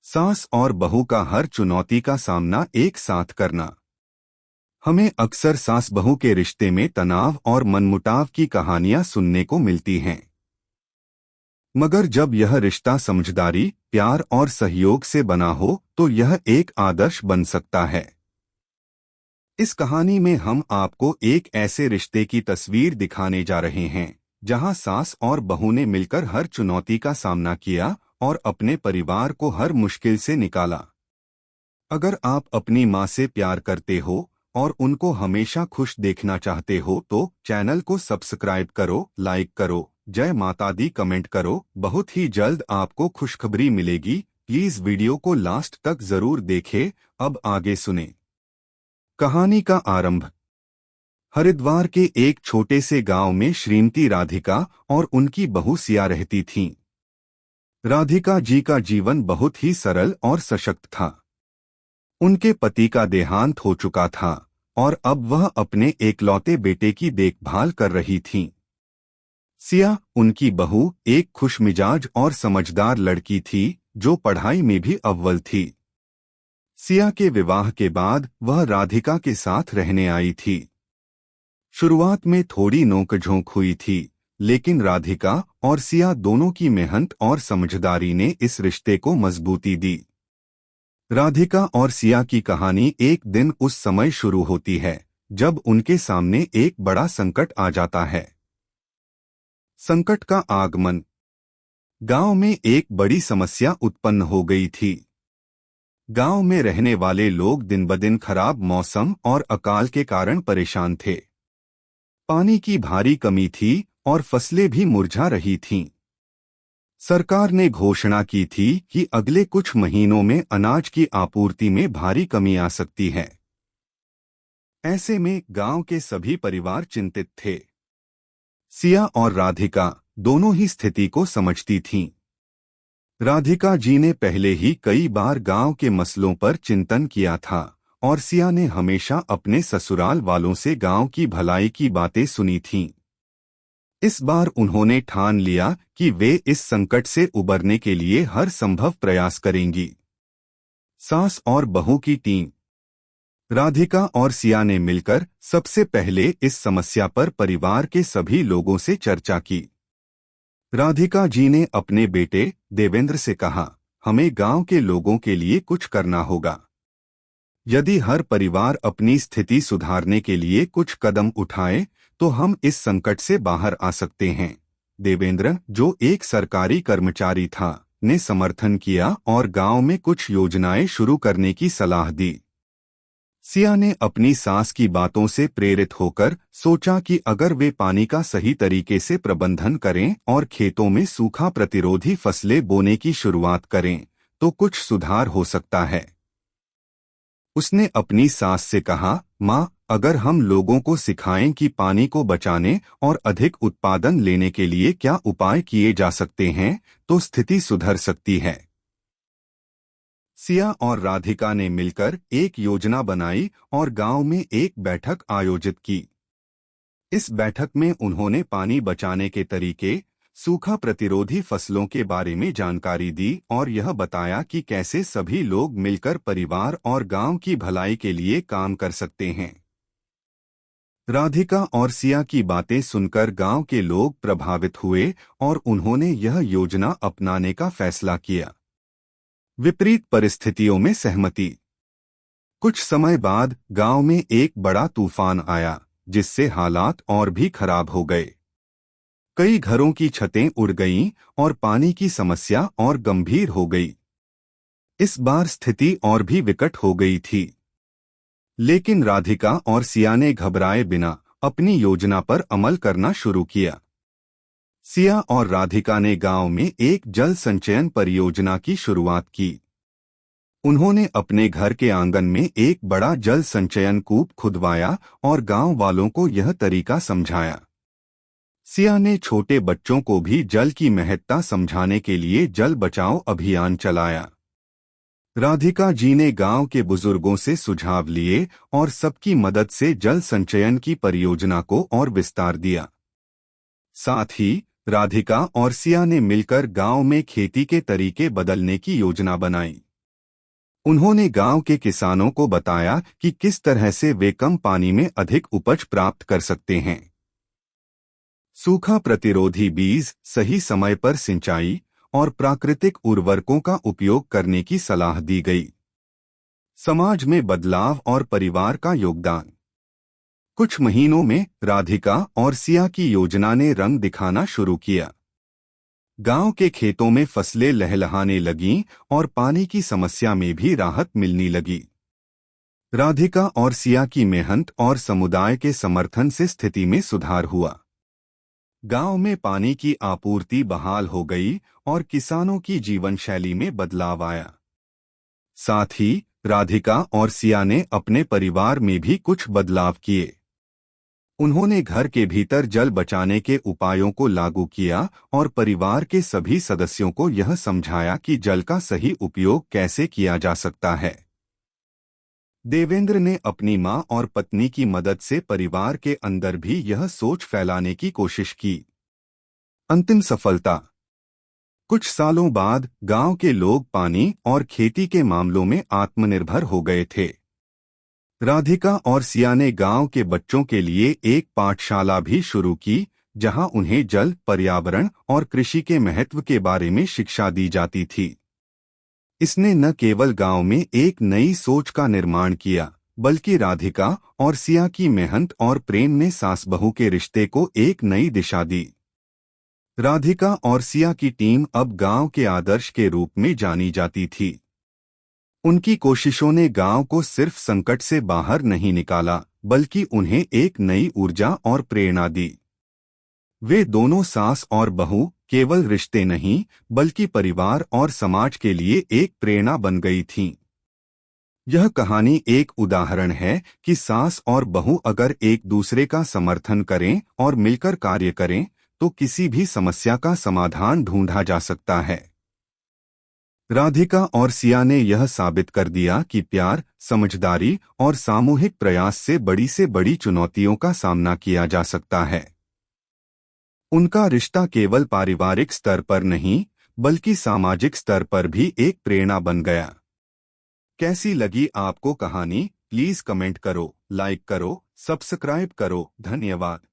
सास और बहू का हर चुनौती का सामना एक साथ करना। हमें अक्सर सास बहू के रिश्ते में तनाव और मनमुटाव की कहानियां सुनने को मिलती हैं। मगर जब यह रिश्ता समझदारी, प्यार और सहयोग से बना हो तो यह एक आदर्श बन सकता है। इस कहानी में हम आपको एक ऐसे रिश्ते की तस्वीर दिखाने जा रहे हैं जहां सास और बहू ने मिलकर हर चुनौती का सामना किया और अपने परिवार को हर मुश्किल से निकाला। अगर आप अपनी माँ से प्यार करते हो और उनको हमेशा खुश देखना चाहते हो तो चैनल को सब्सक्राइब करो, लाइक करो, जय माता दी कमेंट करो। बहुत ही जल्द आपको खुशखबरी मिलेगी। प्लीज वीडियो को लास्ट तक जरूर देखें। अब आगे सुने। कहानी का आरंभ। हरिद्वार के एक छोटे से गांव में श्रीमती राधिका और उनकी बहू सिया रहती थीं। राधिका जी का जीवन बहुत ही सरल और सशक्त था। उनके पति का देहांत हो चुका था और अब वह अपने एकलौते बेटे की देखभाल कर रही थीं। सिया, उनकी बहू, एक खुशमिजाज और समझदार लड़की थी जो पढ़ाई में भी अव्वल थी। सिया के विवाह के बाद वह राधिका के साथ रहने आई थी। शुरुआत में थोड़ी नोकझोंक हुई थी, लेकिन राधिका और सिया दोनों की मेहनत और समझदारी ने इस रिश्ते को मजबूती दी। राधिका और सिया की कहानी एक दिन उस समय शुरू होती है जब उनके सामने एक बड़ा संकट आ जाता है। संकट का आगमन। गांव में एक बड़ी समस्या उत्पन्न हो गई थी। गांव में रहने वाले लोग दिन-ब-दिन खराब मौसम और अकाल के कारण परेशान थे। पानी की भारी कमी थी और फसलें भी मुरझा रही थीं। सरकार ने घोषणा की थी कि अगले कुछ महीनों में अनाज की आपूर्ति में भारी कमी आ सकती है। ऐसे में गांव के सभी परिवार चिंतित थे। सिया और राधिका दोनों ही स्थिति को समझती थीं। राधिका जी ने पहले ही कई बार गांव के मसलों पर चिंतन किया था और सिया ने हमेशा अपने ससुराल वालों से गांव की भलाई की बातें सुनी थीं। इस बार उन्होंने ठान लिया कि वे इस संकट से उबरने के लिए हर संभव प्रयास करेंगी। सास और बहू की टीम। राधिका और सिया ने मिलकर सबसे पहले इस समस्या पर परिवार के सभी लोगों से चर्चा की। राधिका जी ने अपने बेटे देवेंद्र से कहा, हमें गांव के लोगों के लिए कुछ करना होगा। यदि हर परिवार अपनी स्थिति सुधारने के लिए कुछ कदम उठाए तो हम इस संकट से बाहर आ सकते हैं। देवेंद्र, जो एक सरकारी कर्मचारी था, ने समर्थन किया और गांव में कुछ योजनाएं शुरू करने की सलाह दी। सिया ने अपनी सास की बातों से प्रेरित होकर सोचा कि अगर वे पानी का सही तरीके से प्रबंधन करें और खेतों में सूखा प्रतिरोधी फसलें बोने की शुरुआत करें तो कुछ सुधार हो सकता है। उसने अपनी सास से कहा, माँ, अगर हम लोगों को सिखाएं कि पानी को बचाने और अधिक उत्पादन लेने के लिए क्या उपाय किए जा सकते हैं तो स्थिति सुधर सकती है। सिया और राधिका ने मिलकर एक योजना बनाई और गांव में एक बैठक आयोजित की। इस बैठक में उन्होंने पानी बचाने के तरीके, सूखा प्रतिरोधी फसलों के बारे में जानकारी दी और यह बताया कि कैसे सभी लोग मिलकर परिवार और गांव की भलाई के लिए काम कर सकते हैं। राधिका और सिया की बातें सुनकर गांव के लोग प्रभावित हुए और उन्होंने यह योजना अपनाने का फैसला किया। विपरीत परिस्थितियों में सहमति। कुछ समय बाद गांव में एक बड़ा तूफान आया जिससे हालात और भी खराब हो गए। कई घरों की छतें उड़ गईं और पानी की समस्या और गंभीर हो गई। इस बार स्थिति और भी विकट हो गई थी। लेकिन राधिका और सिया ने घबराए बिना अपनी योजना पर अमल करना शुरू किया। सिया और राधिका ने गांव में एक जल संचयन परियोजना की शुरुआत की। उन्होंने अपने घर के आंगन में एक बड़ा जल संचयन कूप खुदवाया और गांव वालों को यह तरीका समझाया। सिया ने छोटे बच्चों को भी जल की महत्ता समझाने के लिए जल बचाओ अभियान चलाया। राधिका जी ने गांव के बुजुर्गों से सुझाव लिए और सबकी मदद से जल संचयन की परियोजना को और विस्तार दिया। साथ ही राधिका और सिया ने मिलकर गांव में खेती के तरीके बदलने की योजना बनाई। उन्होंने गांव के किसानों को बताया कि किस तरह से वे कम पानी में अधिक उपज प्राप्त कर सकते हैं। सूखा प्रतिरोधी बीज, सही समय पर सिंचाई और प्राकृतिक उर्वरकों का उपयोग करने की सलाह दी गई। समाज में बदलाव और परिवार का योगदान। कुछ महीनों में राधिका और सिया की योजना ने रंग दिखाना शुरू किया। गांव के खेतों में फसलें लहलहाने लगीं और पानी की समस्या में भी राहत मिलने लगी। राधिका और सिया की मेहनत और समुदाय के समर्थन से स्थिति में सुधार हुआ। गांव में पानी की आपूर्ति बहाल हो गई और किसानों की जीवन शैली में बदलाव आया। साथ ही राधिका और सिया ने अपने परिवार में भी कुछ बदलाव किए। उन्होंने घर के भीतर जल बचाने के उपायों को लागू किया और परिवार के सभी सदस्यों को यह समझाया कि जल का सही उपयोग कैसे किया जा सकता है। देवेंद्र ने अपनी मां और पत्नी की मदद से परिवार के अंदर भी यह सोच फैलाने की कोशिश की। अंतिम सफलता। कुछ सालों बाद गांव के लोग पानी और खेती के मामलों में आत्मनिर्भर हो गए थे। राधिका और सिया ने गांव के बच्चों के लिए एक पाठशाला भी शुरू की, जहां उन्हें जल, पर्यावरण और कृषि के महत्व के बारे में शिक्षा दी जाती थी। इसने न केवल गांव में एक नई सोच का निर्माण किया, बल्कि राधिका और सिया की मेहनत और प्रेम ने सास बहू के रिश्ते को एक नई दिशा दी। राधिका और सिया की टीम अब गांव के आदर्श के रूप में जानी जाती थी। उनकी कोशिशों ने गांव को सिर्फ संकट से बाहर नहीं निकाला, बल्कि उन्हें एक नई ऊर्जा और प्रेरणा दी। वे दोनों सास और बहू केवल रिश्ते नहीं, बल्कि परिवार और समाज के लिए एक प्रेरणा बन गई थीं। यह कहानी एक उदाहरण है कि सास और बहू अगर एक दूसरे का समर्थन करें और मिलकर कार्य करें, तो किसी भी समस्या का समाधान ढूंढा जा सकता है। राधिका और सिया ने यह साबित कर दिया कि प्यार, समझदारी और सामूहिक प्रयास से बड़ी चुनौतियों का सामना किया जा सकता है। उनका रिश्ता केवल पारिवारिक स्तर पर नहीं, बल्कि सामाजिक स्तर पर भी एक प्रेरणा बन गया। कैसी लगी आपको कहानी? प्लीज कमेंट करो, लाइक करो, सब्सक्राइब करो। धन्यवाद।